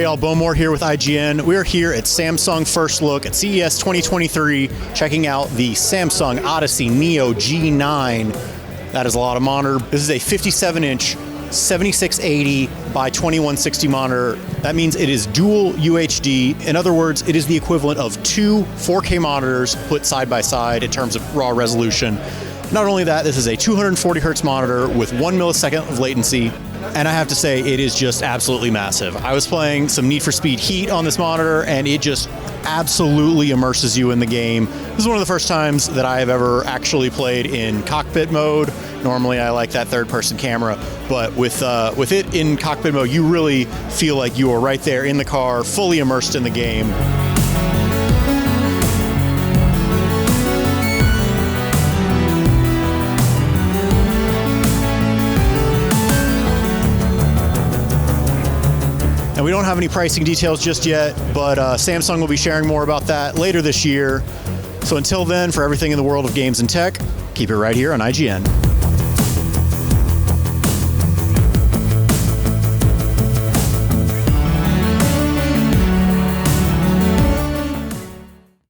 y'all, Bowmore here with IGN. We're here at Samsung First Look at CES 2023, checking out the Samsung Odyssey Neo G9. That is a lot of monitor. This is a 57-inch 7680 by 2160 monitor. That means it is dual UHD. In other words, it is the equivalent of two 4K monitors put side by side in terms of raw resolution. Not only that, this is a 240 hertz monitor with 1 millisecond of latency. And I have to say, it is just absolutely massive. I was playing some Need for Speed Heat on this monitor, and it just absolutely immerses you in the game. This is one of the first times that I have ever actually played in cockpit mode. Normally, I like that third-person camera, but with it in cockpit mode, you really feel like you are right there in the car, fully immersed in the game. And we don't have any pricing details just yet, but Samsung will be sharing more about that later this year. So until then, for everything in the world of games and tech, keep it right here on IGN.